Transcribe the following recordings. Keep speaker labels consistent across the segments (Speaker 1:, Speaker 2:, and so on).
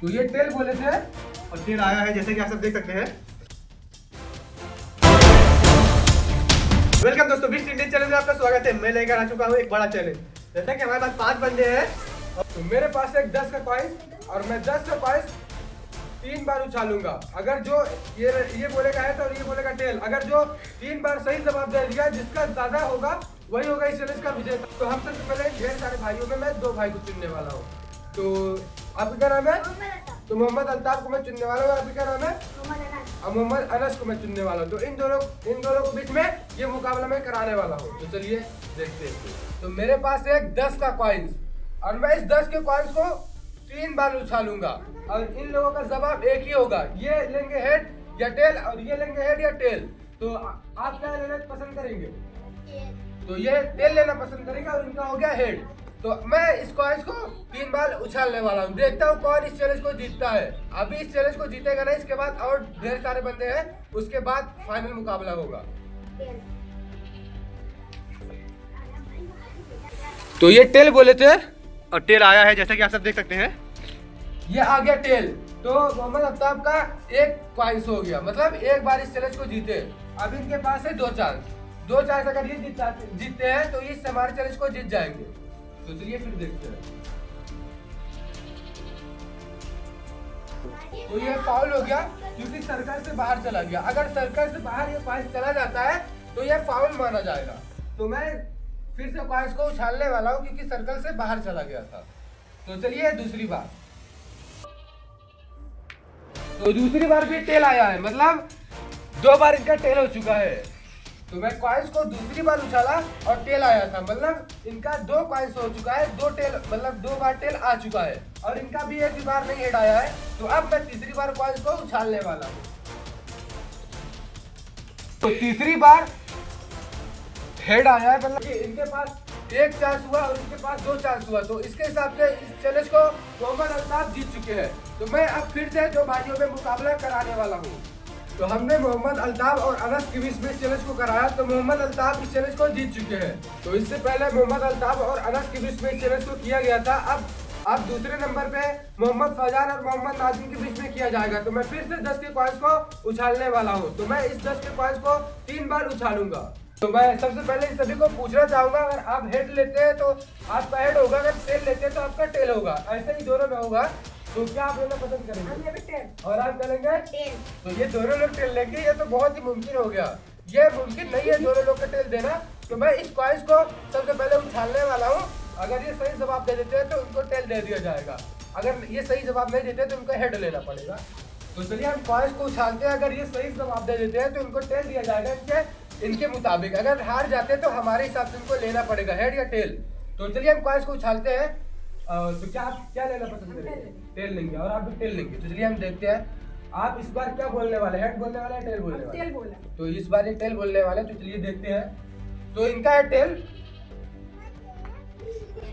Speaker 1: तो ये टेल बोले थे और टेल आया है, जैसे कि आप सब देख सकते हैं। वेलकम दोस्तों, बिस्ट इंडियन चैनल में आपका स्वागत है। मैं लेकर आ चुका हूँ एक बड़ा चैलेंज। जैसा कि हमारे पास 5 बंदे हैं, तो मेरे पास एक 10 का कॉइन और मैं 10 का कॉइन 3 बार उछालूंगा। अगर जो ये बोलेगा हेड और ये बोलेगा टेल, अगर जो 3 बार सही जवाब दे दिया, जिसका ज्यादा होगा वही होगा इस चैलेंज का विजेता। तो हम सबसे पहले ढेर सारे भाइयों में मैं 2 भाई को चुनने वाला हूँ। तो आपका क्या नाम है? तो मोहम्मद अल्ताफ को मैं चुनने वाला हूँ। आपका क्या नाम है? और मोहम्मद अनस को मैं चुनने वाला हूँ। तो इन दोनों के बीच में ये मुकाबला मैं कराने वाला हूँ। तो चलिए देखते हैं। तो मेरे पास एक 10 का कॉइन्स और मैं इस 10 के कॉइन्स को 3 बार उछालूंगा और इन लोगों का जवाब एक ही होगा। ये लेंगे हेड या टेल और ये लेंगे हेड या टेल। तो आप क्या लेना पसंद करेंगे? तो ये टेल लेना पसंद करेंगे और इनका हो गया हेड। तो मैं इस कॉइन्स को 3 बार उछालने वाला हूँ। देखता हूँ कौन इस चैलेंज को जीतता है। अभी इस चैलेंज को जीतेगा नहीं, इसके बाद और ढेर सारे बंदे हैं, उसके बाद फाइनल मुकाबला होगा। तो ये टेल बोले थे और टेल आया है, जैसा कि आप सब देख सकते हैं। ये आ गया टेल। तो मोहम्मद अफ्ताब का एक कॉइन्स हो गया, मतलब एक बार इस चैलेंज को जीते। अब इनके पास है 2 चांस। अगर ये जीतते हैं तो इस हमारे चैलेंज को जीत जाएंगे। तो चलिए फिर देखते हैं। तो ये फाउल हो गया क्योंकि सर्कल से बाहर चला गया। अगर सर्कल से बाहर ये कॉइन्स चला जाता है तो ये फाउल माना जाएगा। तो मैं फिर से कॉइन्स को उछालने वाला हूँ क्योंकि सर्कल से बाहर चला गया था। तो चलिए दूसरी बार। तो दूसरी बार भी टेल आया है, मतलब 2 बार इनका टेल हो चुका है। तो मैं कॉइन्स को दूसरी बार उछाला और टेल आया था, मतलब इनका 2 कॉइन्स हो चुका है, 2 टेल, मतलब 2 बार टेल आ चुका है और इनका भी एक बार नहीं हेड आया है। तो अब मैं तीसरी बार कॉइन्स को उछालने वाला हूँ। तो तीसरी बार हेड आया है, मतलब इनके पास एक चांस हुआ और इनके पास 2 चांस हुआ। तो इसके हिसाब से इस चैलेंज को मोहम्मद अल्ताफ जीत चुके हैं। तो मैं अब फिर से 2 भाइयों में मुकाबला कराने वाला हूँ। तो हमने मोहम्मद अल्ताफ और अनस के बीच में इस चैलेंज को कराया, तो मोहम्मद अल्ताफ इस चैलेंज को जीत चुके हैं। तो इससे पहले मोहम्मद अल्ताफ और अनस के बीच में इस चैलेंज को किया गया था। अब दूसरे नंबर पे मोहम्मद फैजान और मोहम्मद नाजिम के बीच में किया जाएगा। तो मैं फिर से 10 के कॉइन्स को उछालने वाला हूँ। तो मैं इस 10 के कॉइन्स को 3 बार उछालूंगा। तो मैं सबसे पहले इन सभी को पूछना चाहूंगा, अगर आप हेड लेते हैं तो आपका हेड होगा, अगर टेल लेते हैं तो आपका टेल होगा। ऐसे ही दोनों में होगा। तो क्या आप लेना पसंद करेंगे? और आप करेंगे टेल। तो ये दोनों लोग टेल लेंगे, ये तो बहुत ही मुमकिन हो गया। ये मुमकिन नहीं है दोनों लोग का टेल देना। तो मैं इस कॉइन्स को सबसे पहले उछालने वाला हूँ। अगर ये सही जवाब दे देते हैं तो उनको टेल दे दिया जाएगा। अगर ये सही जवाब नहीं देते तो उनको हेड लेना पड़ेगा। तो चलिए हम कॉइन्स को उछालते हैं। अगर ये सही जवाब दे देते हैं तो उनको टेल दिया जाएगा इनके मुताबिक। अगर हार जाते हैं तो हमारे हिसाब से उनको लेना पड़ेगा हेड या टेल। तो चलिए हम कॉइन्स को उछालते हैं। तो क्या लेना पसंद करेंगे? टेल लेंगे और आप भी टेल लेंगे। तो चलिए हम देखते हैं आप इस बार क्या बोलने वाले, हेड बोलने वाले, टेल बोलने वाले? टेल बोलना। तो इस बार ये टेल बोलने वाले। तो चलिए देखते हैं। तो इनका है टेल,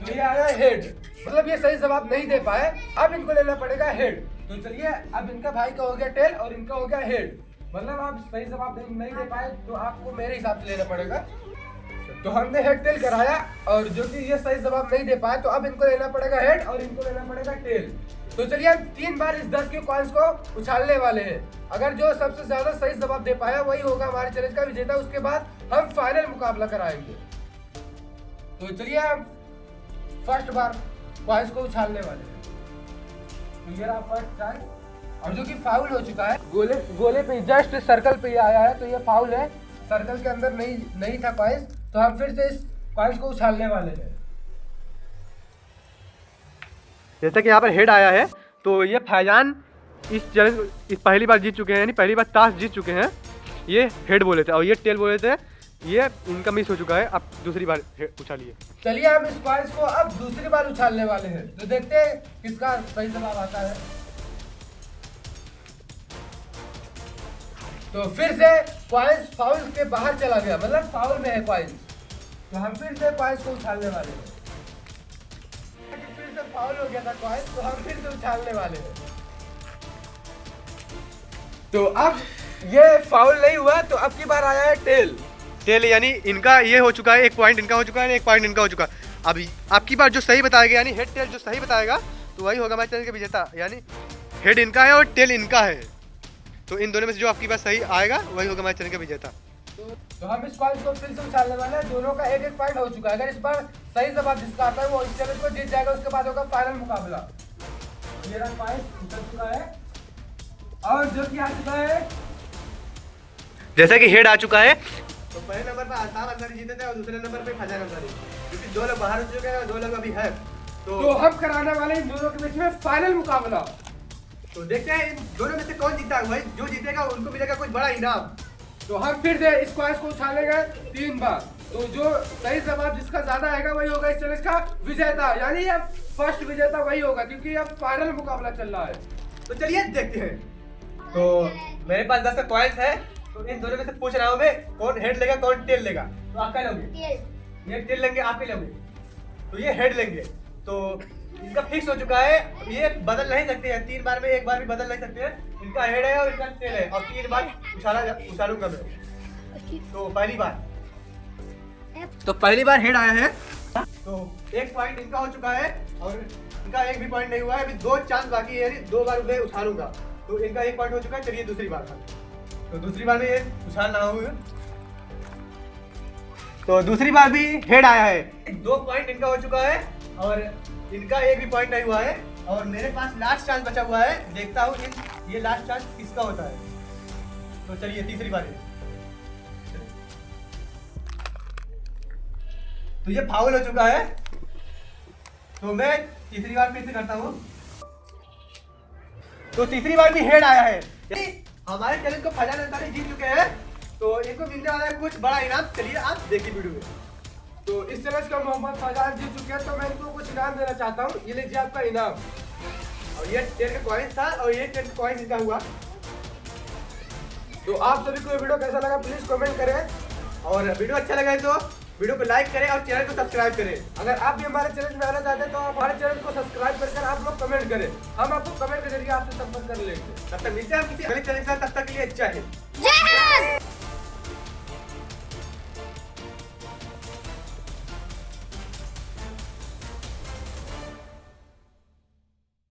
Speaker 1: तो ये आया हेड, मतलब ये सही जवाब नहीं दे पाए। अब इनको लेना पड़ेगा हेड। तो चलिए अब इनका भाई का हो गया टेल और इनका हो गया हेड, मतलब आप सही जवाब नहीं दे पाए तो आपको मेरे हिसाब से लेना पड़ेगा। तो हमने हेड टेल कराया और जो कि ये सही जवाब नहीं दे पाए, तो अब इनको लेना पड़ेगा हेड और इनको लेना पड़ेगा टेल। तो चलिए हम 3 बार इस 10 के कॉइन्स को उछालने वाले हैं। अगर जो सबसे ज्यादा सही जवाब दे पाया वही होगा हमारे चैलेंज का विजेता। उसके बाद हम फाइनल मुकाबला कराएंगे। तो चलिए हम फर्स्ट बार कॉइन्स को उछालने वाले हैं। तो ये रहा फर्स्ट चांस और जो कि फाउल हो चुका है। गोले पे जस्ट सर्कल पे आया है, तो ये फाउल है। सर्कल के अंदर नहीं था कॉइन्स। तो हम फिर से इस कॉइन्स को उछालने वाले हैं। जैसा कि यहाँ पर हेड आया है, तो ये फैजान इस चैलेंज पहली बार जीत चुके हैं, यानी पहली बार टास्क जीत चुके हैं। ये हेड बोले थे और ये टेल बोले थे। ये इनका मिस हो चुका है। अब दूसरी बार उछालिए। चलिए हम इस कॉइन्स को अब दूसरी बार उछालने वाले हैं। तो देखते हैं किसका सही जवाब आता है। तो फिर से कॉइन्स फाउल के बाहर चला गया, मतलब फाउल में है कॉइन्स। तो हम फिर से कॉइन्स को उछालने वाले हैं। फिर से फाउल हो गया था कॉइन्स, तो हम फिर से उछालने वाले हैं। तो अब ये फाउल नहीं हुआ, तो अब की बार आया है टेल। टेल यानी इनका ये हो चुका है, 1 पॉइंट इनका हो चुका है, 1 पॉइंट इनका हो चुका है। अभी आपकी बार जो सही बताएगा, यानी हेड टेल जो सही बताएगा तो वही होगा हमारे चैनल के विजेता। यानी
Speaker 2: हेड इनका है और टेल इनका है। तो इन दोनों में से जो आपके पास सही आएगा वही होगा हमारे चैनल का विजेता।
Speaker 1: तो हम इस कॉइन्स को फिर से उछालने वाले हैं। दोनों का 1-1 पॉइंट हो चुका है। अगर इस बार सही जवाब जिसका आता है वो इस चैलेंज को जीत जाएगा। उसके बाद होगा फाइनल मुकाबला। मेरा पॉइंट उतर चुका है और जो कि आ चुका है,
Speaker 2: जैसा कि हेड आ चुका है
Speaker 3: तो पहले नंबर पर आसाम अंसारी जीते थे और दूसरे नंबर पे फजान अंसारी, क्योंकि 2 लोग बाहर हो चुके हैं और 2 लोग अभी हैं।
Speaker 1: तो हम कराने वाले इन दोनों के बीच में फाइनल मुकाबला।
Speaker 3: तो देखते हैं इन दोनों में से कौन जीता है। वही जो जीतेगा उनको मिलेगा कुछ बड़ा इनाम।
Speaker 1: तो हम फिर से इस कॉइन्स को उछालेंगे 3 बार। तो जो सही जवाब जिसका ज्यादा आएगा वही होगा इस चैलेंज का विजेता। यानी अब फर्स्ट विजेता वही होगा, क्योंकि अब फाइनल मुकाबला चल रहा है।
Speaker 3: तो चलिए देखते हैं। तो मेरे पास 10 कॉइन्स है। तो इन दोनों में से पूछ रहा हूँ मैं, कौन हेड लेगा कौन टेल लेगा। तो आप क्या लोगे? ये टेल लेंगे, आप क्या लोगे? तो ये हेड लेंगे। तो इनका फिक्स हो चुका है, ये बदल नहीं सकते हैं। 3 बार में एक बार भी बदल नहीं सकते हैं। इनका हेड है और इनका टेल है और 3 बार उछालूंगा मैं। तो पहली बार हेड आया है। तो 1 पॉइंट इनका हो चुका है और इनका 1 भी पॉइंट नहीं हुआ है। अभी 2 चांस बाकी है, 2 बार उन्हें उछालूंगा। तो इनका 1 पॉइंट हो चुका है। चलिए दूसरी बार। तो दूसरी बार में ये उछालना होगा। तो दूसरी बार भी हेड आया है। 2 पॉइंट इनका हो चुका है और इनका 1 भी पॉइंट नहीं हुआ है। और मेरे पास लास्ट चांस बचा हुआ है। देखता हूँ ये लास्ट चांस किसका होता है। तो चलिए तीसरी बार। तो ये फाउल हो चुका है। तो मैं तीसरी बार फिर से करता हूँ। तो तीसरी बार भी हेड आया है। हमारे चैनल को फजान अंसारी जीत चुके हैं। तो इनको मिलने वाला है कुछ बड़ा इनाम। चलिए आप देखिए वीडियो में।
Speaker 1: तो इस चैलेंज को मोहम्मद फजान जीत चुके हैं। तो मैं इनको कुछ इनाम देना चाहता हूँ। ये लीजिए आपका इनाम।
Speaker 3: और ये 10 का कॉइन्स था और ये 10 का कॉइन्स इनका हुआ।
Speaker 1: तो आप सभी को ये वीडियो कैसा लगा प्लीज कमेंट करें।
Speaker 3: और वीडियो अच्छा लगा है तो वीडियो को लाइक करें और चैनल को सब्सक्राइब करें।
Speaker 1: अगर आप भी हमारे चैनल में आना चाहते हैं तो हमारे चैनल को सब्सक्राइब कर आप लोग कमेंट करें। हम आपको कमेंट के जरिए आपसे संपर्क कर लेंगे।
Speaker 3: तब तक मिलते हैं हम किसी अगले चैनल के साथ। तब तक के लिए अच्छा है।